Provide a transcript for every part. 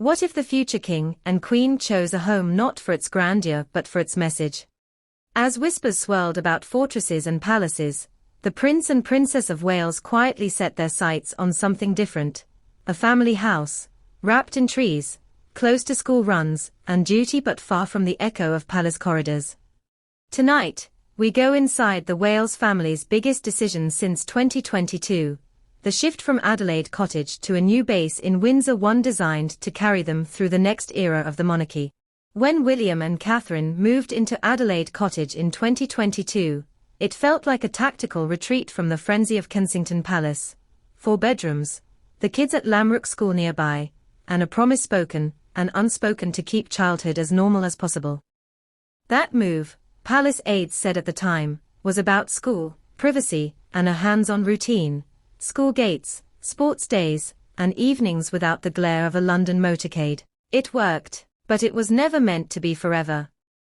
What if the future king and queen chose a home not for its grandeur but for its message? As whispers swirled about fortresses and palaces, the Prince and Princess of Wales quietly set their sights on something different. A family house, wrapped in trees, close to school runs and duty but far from the echo of palace corridors. Tonight, we go inside the Wales family's biggest decision since 2022, the shift from Adelaide Cottage to a new base in Windsor, one designed to carry them through the next era of the monarchy. When William and Catherine moved into Adelaide Cottage in 2022, it felt like a tactical retreat from the frenzy of Kensington Palace. 4 bedrooms, the kids at Lamrook School nearby, and a promise spoken and unspoken to keep childhood as normal as possible. That move, palace aides said at the time, was about school, privacy, and a hands-on routine. School gates, sports days, and evenings without the glare of a London motorcade. It worked, but it was never meant to be forever.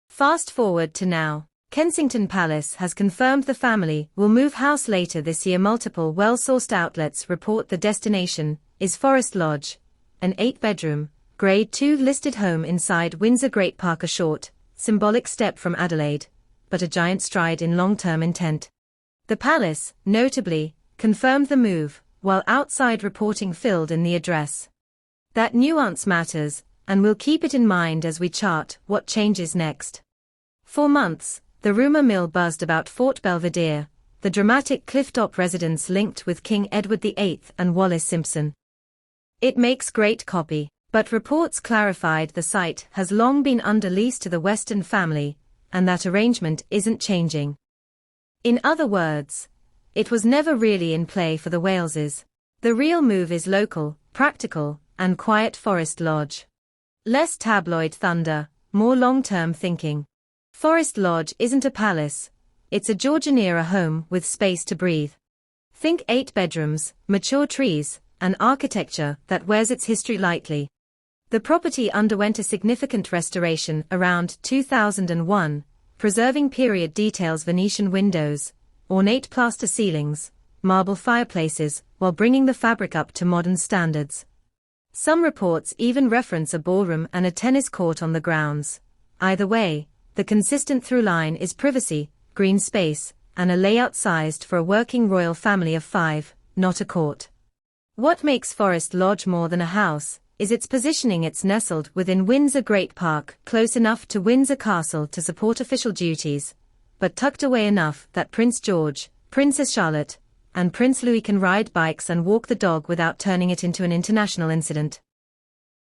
Fast forward to now. Kensington Palace has confirmed the family will move house later this year. Multiple well-sourced outlets report the destination is Forest Lodge, an 8-bedroom, Grade 2 listed home inside Windsor Great Park. A short, symbolic step from Adelaide, but a giant stride in long-term intent. The palace, notably, confirmed the move, while outside reporting filled in the address. That nuance matters, and we'll keep it in mind as we chart what changes next. For months, the rumor mill buzzed about Fort Belvedere, the dramatic clifftop residence linked with King Edward VIII and Wallis Simpson. It makes great copy, but reports clarified the site has long been under lease to the Weston family, and that arrangement isn't changing. In other words, it was never really in play for the Waleses. The real move is local, practical, and quiet. Forest Lodge. Less tabloid thunder, more long-term thinking. Forest Lodge isn't a palace, it's a Georgian-era home with space to breathe. Think 8 bedrooms, mature trees, and architecture that wears its history lightly. The property underwent a significant restoration around 2001, preserving period details: Venetian windows, ornate plaster ceilings, marble fireplaces, while bringing the fabric up to modern standards. Some reports even reference a ballroom and a tennis court on the grounds. Either way, the consistent through line is privacy, green space, and a layout sized for a working royal family of 5, not a court. What makes Forest Lodge more than a house is its positioning. It's nestled within Windsor Great Park, close enough to Windsor Castle to support official duties, but tucked away enough that Prince George, Princess Charlotte, and Prince Louis can ride bikes and walk the dog without turning it into an international incident.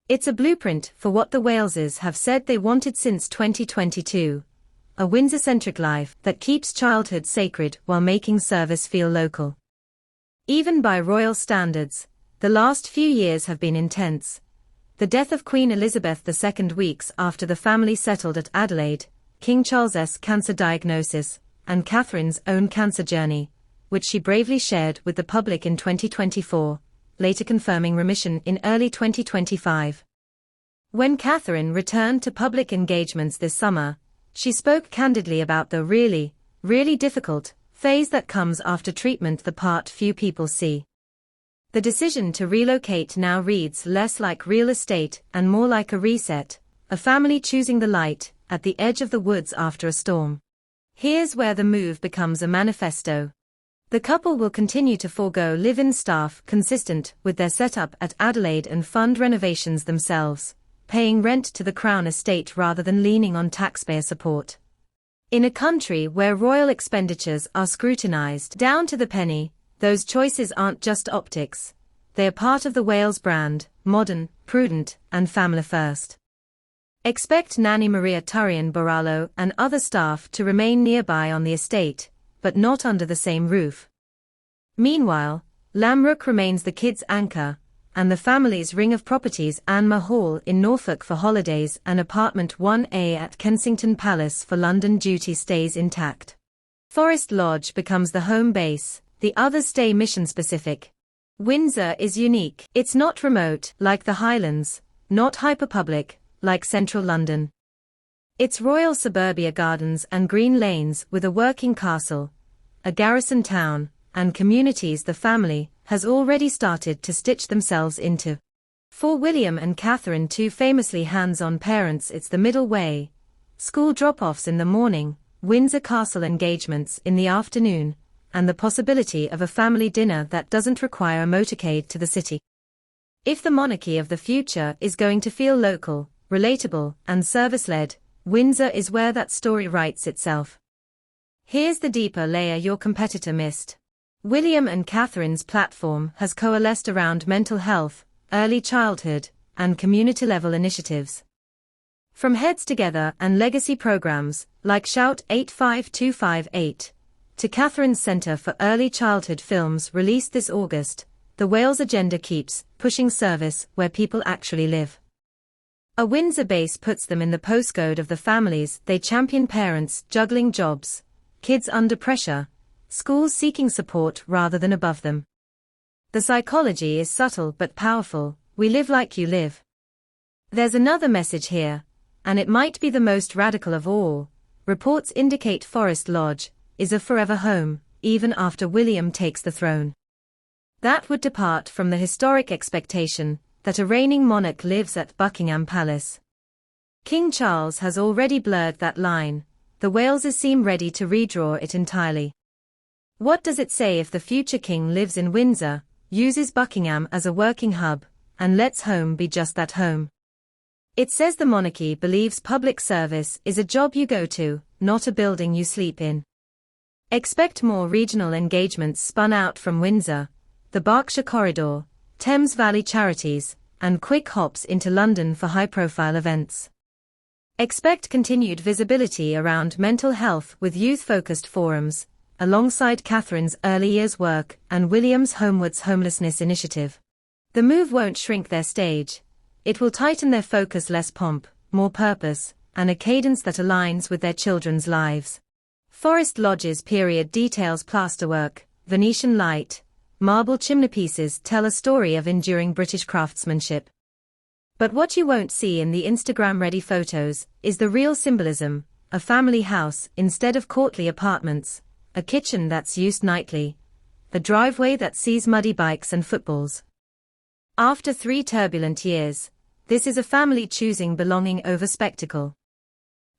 It's a blueprint for what the Waleses have said they wanted since 2022. A Windsor-centric life that keeps childhood sacred while making service feel local. Even by royal standards, the last few years have been intense. The death of Queen Elizabeth II weeks after the family settled at Adelaide, King Charles's cancer diagnosis, and Catherine's own cancer journey, which she bravely shared with the public in 2024, later confirming remission in early 2025. When Catherine returned to public engagements this summer, she spoke candidly about the really difficult phase that comes after treatment, the part few people see. The decision to relocate now reads less like real estate and more like a reset, a family choosing the light at the edge of the woods after a storm. Here's where the move becomes a manifesto. The couple will continue to forego live-in staff consistent with their setup at Adelaide and fund renovations themselves, paying rent to the Crown estate rather than leaning on taxpayer support. In a country where royal expenditures are scrutinized down to the penny, those choices aren't just optics. They are part of the Wales brand, modern, prudent, and family first. Expect Nanny Maria Turian Borrallo and other staff to remain nearby on the estate, but not under the same roof. Meanwhile, Lamrook remains the kids' anchor, and the family's ring of properties, Anmer Hall in Norfolk for holidays and Apartment 1A at Kensington Palace for London duty, stays intact. Forest Lodge becomes the home base, the others stay mission-specific. Windsor is unique. It's not remote, like the Highlands, not hyper-public, like central London. It's royal suburbia, gardens and green lanes with a working castle, a garrison town, and communities the family has already started to stitch themselves into. For William and Catherine, two famously hands-on parents, it's the middle way. School drop-offs in the morning, Windsor Castle engagements in the afternoon, and the possibility of a family dinner that doesn't require a motorcade to the city. If the monarchy of the future is going to feel local, relatable, and service-led, Windsor is where that story writes itself. Here's the deeper layer your competitor missed. William and Catherine's platform has coalesced around mental health, early childhood, and community-level initiatives. From Heads Together and legacy programs, like Shout 85258, to Catherine's Centre for Early Childhood films released this August, the Wales agenda keeps pushing service where people actually live. A Windsor base puts them in the postcode of the families they champion: parents juggling jobs, kids under pressure, schools seeking support rather than above them. The psychology is subtle but powerful: we live like you live. There's another message here, and it might be the most radical of all. Reports indicate Forest Lodge is a forever home, even after William takes the throne. That would depart from the historic expectation that a reigning monarch lives at Buckingham Palace. King Charles has already blurred that line. The Waleses seem ready to redraw it entirely. What does it say if the future king lives in Windsor, uses Buckingham as a working hub, and lets home be just that home? It says the monarchy believes public service is a job you go to, not a building you sleep in. Expect more regional engagements spun out from Windsor, the Berkshire Corridor, Thames Valley Charities, and quick hops into London for high-profile events. Expect continued visibility around mental health with youth-focused forums, alongside Catherine's early years work and William's Homewards Homelessness Initiative. The move won't shrink their stage. It will tighten their focus: less pomp, more purpose, and a cadence that aligns with their children's lives. Forest Lodge's period details plasterwork, Venetian light, marble chimneypieces tell a story of enduring British craftsmanship. But what you won't see in the Instagram-ready photos is the real symbolism: a family house instead of courtly apartments, a kitchen that's used nightly, a driveway that sees muddy bikes and footballs. After 3 turbulent years, this is a family choosing belonging over spectacle.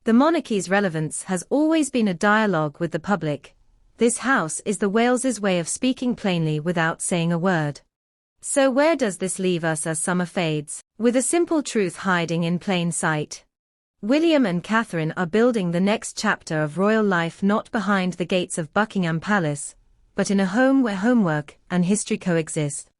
The monarchy's relevance has always been a dialogue with the public. This house is the Wales' way of speaking plainly without saying a word. So where does this leave us as summer fades? With a simple truth hiding in plain sight. William and Catherine are building the next chapter of royal life, not behind the gates of Buckingham Palace, but in a home where homework and history coexist.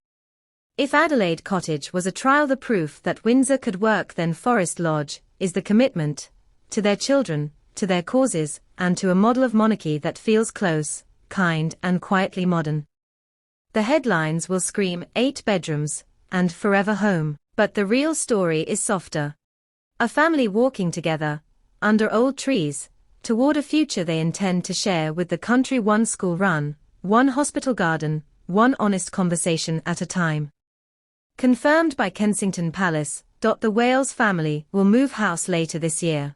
If Adelaide Cottage was a trial, the proof that Windsor could work, then Forest Lodge is the commitment to their children, to their causes, and to a model of monarchy that feels close, kind, and quietly modern. The headlines will scream 8 bedrooms and forever home, but the real story is softer. A family walking together, under old trees, toward a future they intend to share with the country: one school run, one hospital garden, one honest conversation at a time. Confirmed by Kensington Palace. The Wales family will move house later this year.